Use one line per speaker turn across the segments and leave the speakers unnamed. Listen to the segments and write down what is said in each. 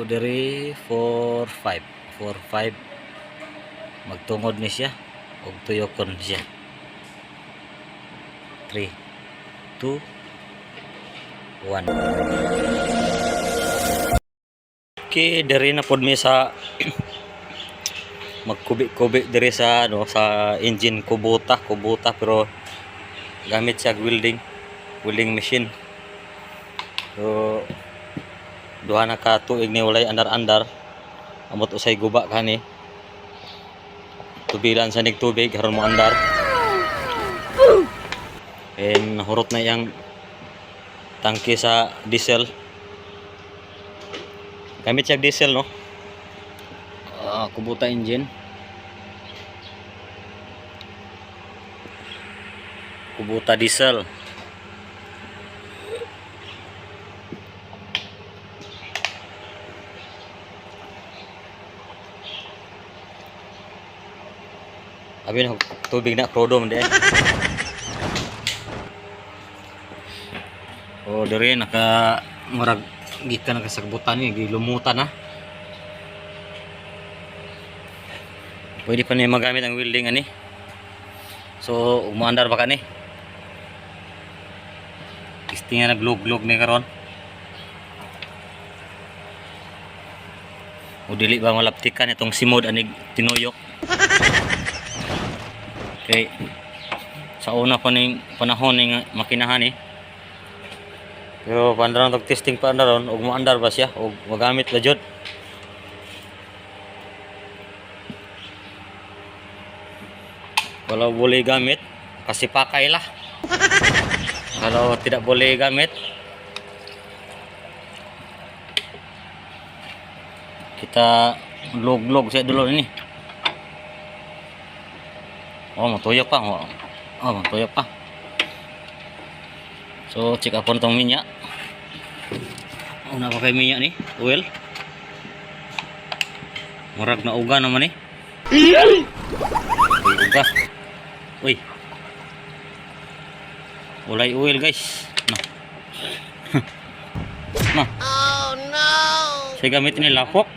diri 4-5 magtungod ni siya ug tuyokon siya. 3 2 1. Okay, diri na pod mi sa magkubi-kubi diri sa sa engine Kubota pero gamit siya welding machine. So duha na ka tuig ni walay andar-andar, amot usay guba kani, tubilan sa nig tubig karon mo andar, and hurot na yang tangke sa diesel, gamit siya diesel no, Kubota engine, Kubota diesel. Abi na tubig na prodom di. Oh, diri naka murag gikan ka sa kabutan ni gilumutan na. Pwede pa ni magamit ang welding ani. So, umaandar ba kani? Kistinga naglog-log ni karon. O dili ba malaptikan itong simod anig tinuyok. Okay. Sa una pa ning panahon ning makinahan ni. Pero pandaron tog testing pa andaron ug moandar ba siya ug magamit ba jud. Kalau boleh gamit pasti pakailah. Kalau tidak boleh gamit kita log-log saya dulu ini. Oh, matuyok pa. Oh, matuyok pa. So, check upon tong minyak. Una pa kay minyak ni, oil. Murag na uga naman ni. Uga. Uy. Walay oil, guys. No. No. Oh no. Saya gamit ini lapok.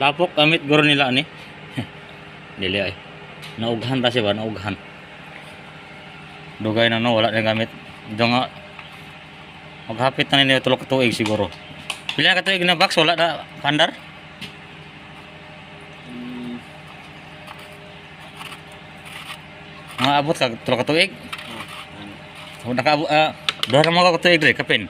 Lapok gamit guro nila ni. Dili ay. Naughan ta siya ba? Naughan. Dugay na no, wala na gamit. Dito nga maghapit na nila tulok tuig siguro. Pila ka tuig na box wala na pandar? Abot ka tulok tuig? Nakaabot duha ka mga tuig dre kapin.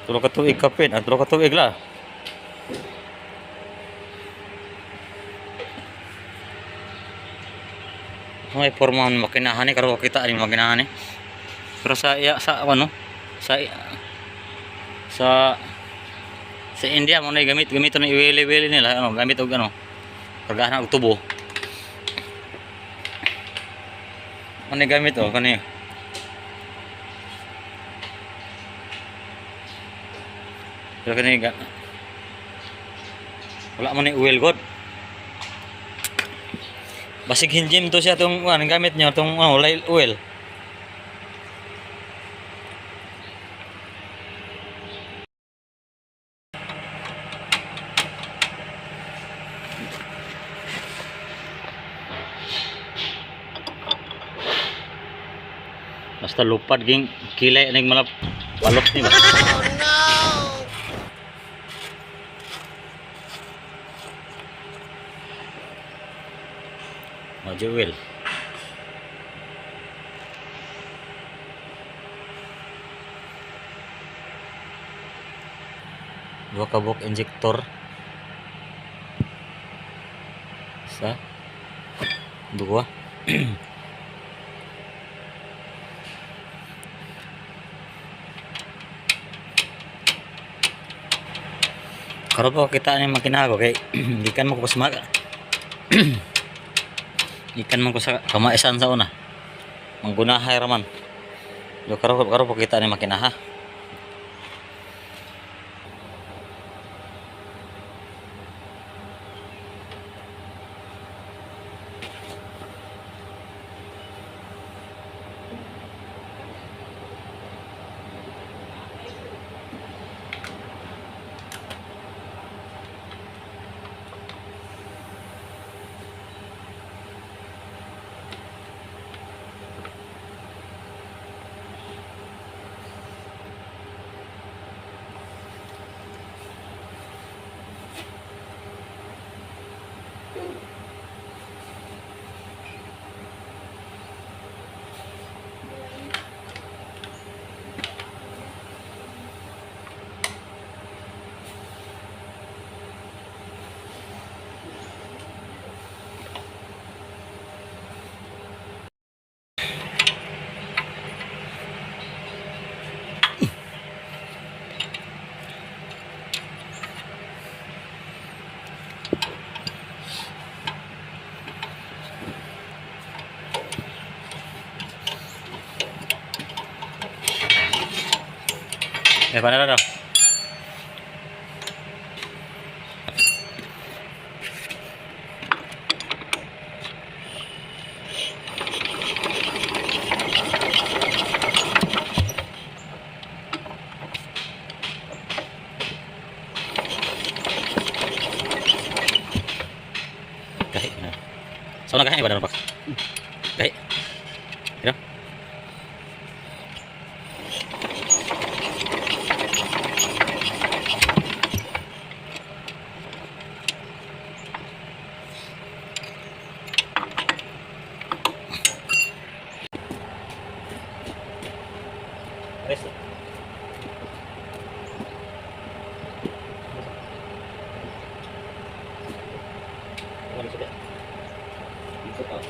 Tulok tuig kapin, tulok tuig la. May forma makinahan ni karo kita ani makinahan ni. Pero sa ano sa India mo na gamit na iwili nila ano gamit og ano pagana og tubo. Ano gamit o kani. Pero kani wala man ni oil god. Basig hinjim to siya tong gamit niya tong oil. Basta lupad ging kilay ning malap balok ni ba. Oh no. Jewel. Dua kabuk injektor sa dua. Karo po kita ni makinago kay ikan mo ko smaga. Ikan man ko sa kamaisan sa una. Manggunahay raman. Yo karo po kita ni makinaha. paano na daw? Kahit na. So nagkahit ba na pak? Kahit. Ano? Rest. Ano sudah? Ikut tau.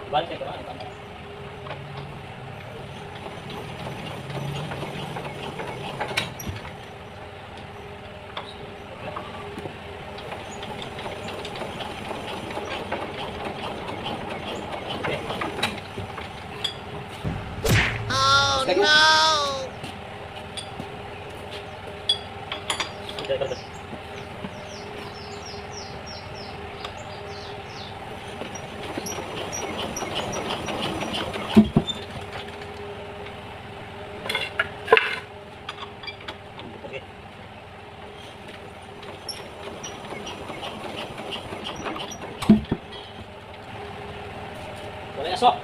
Balik ke mana?
Oh no!
Boleh esok.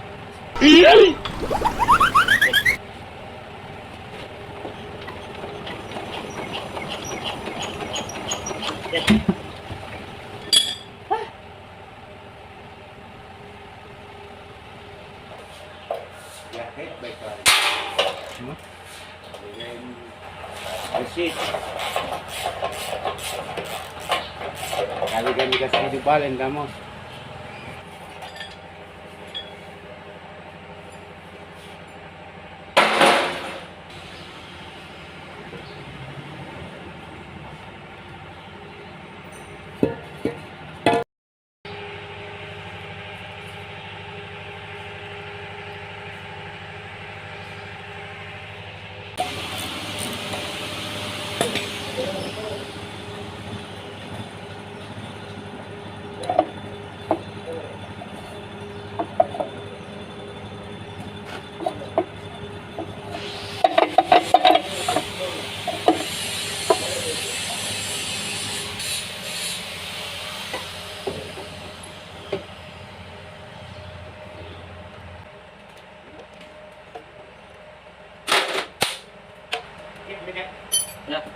Jaket baik kali. Bersih. Kali kan dikasih dibalen kamu.
Ya.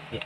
Ya.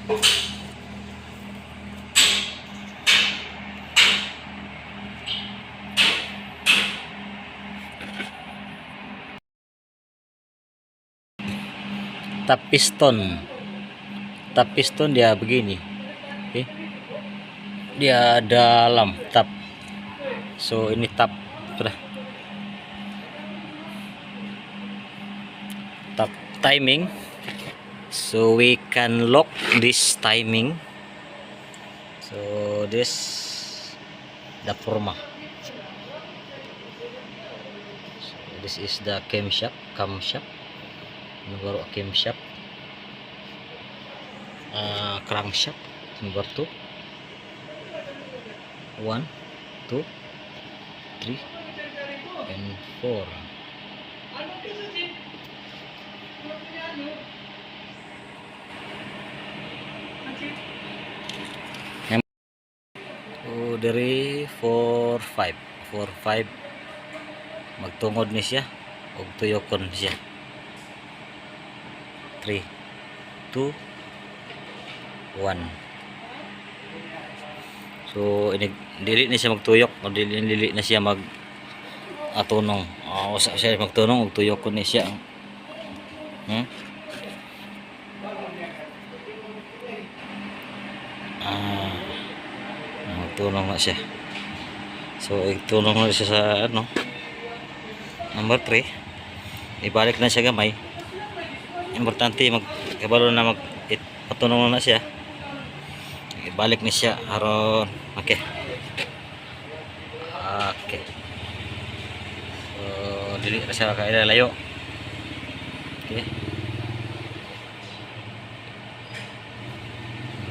Tap piston dia begini, oke. Dia dalam tap, so ini tap, sudah tap timing, so we can lock this timing. So this the forma, so this is the camshaft, ini baru camshaft, crankshaft number 2, 1 2 3 and 4. So dari 4-5 magtungod ni siya ug tuyokon siya. 3 2 1. So dili na siya magtuyok o dili na siya mag atunong. Usa siya magtunong ug tuyok ko ni siya. Magtunong na siya. So igtunong na siya sa ano, number 3. Ibalik na siya gamay. Importante magkabalo na patunong na siya. Ibalik ni siya aron okay. So dili na siya kailalayo. Okay.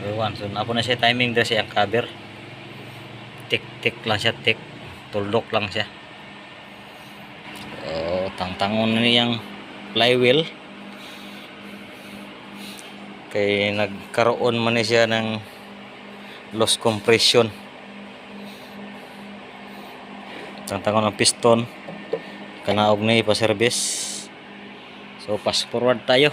Number 1. So napo na siya timing dra siya ang cover. Tik lang siya, tuldok lang siya. So tangtangon na niyang flywheel. Kay nagkaroon man ni siya ng loss compression. Tangtangon ng piston, kanaog na ipa-service. So pass forward tayo.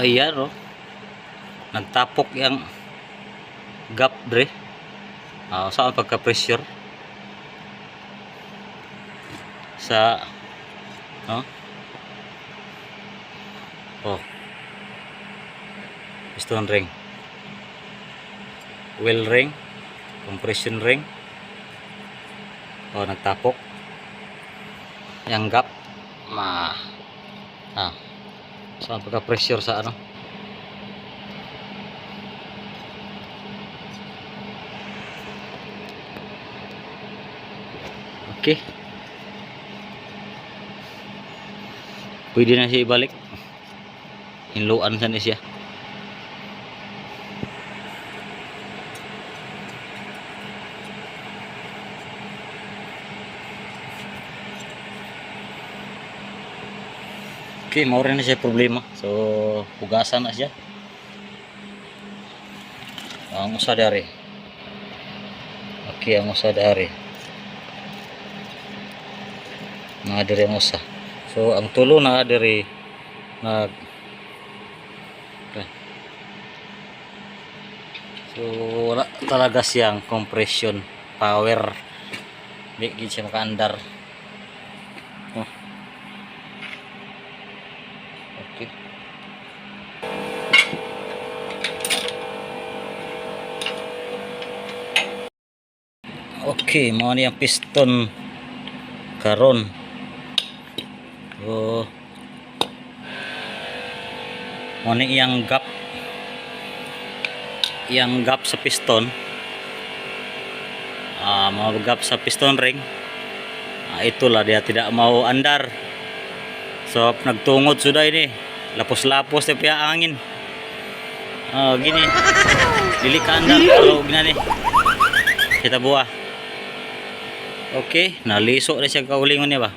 Ayan oh. Nagtapok yung gap dre. Saan pagka-pressure sa piston ring, wheel ring, compression ring. Nagtapok yung gap. Saan pagka-pressure sa ano. Okay. Pwede na siya ibalik. Hinluan sa niya siya. Okay, maurin na siya problema. So, hugasan na siya. Ang usa dari. Okay, ang usa dari. Mga diri ang usa. So ang tulo na diri nag so wala talaga siyang compression power. Di gid siya makaandar. Oh. Okay. Okay, mao ni ang piston karon. So mao ni iyang gap sa piston. Mga gap sa piston ring. Ito lah dia tidak mau andar. So nagtungod sudah ini. Lapos-lapos na piya angin. Gini. Dili ka andar kalau gini. Kita buah. Okay, naliso na siya kaulingon niya ba?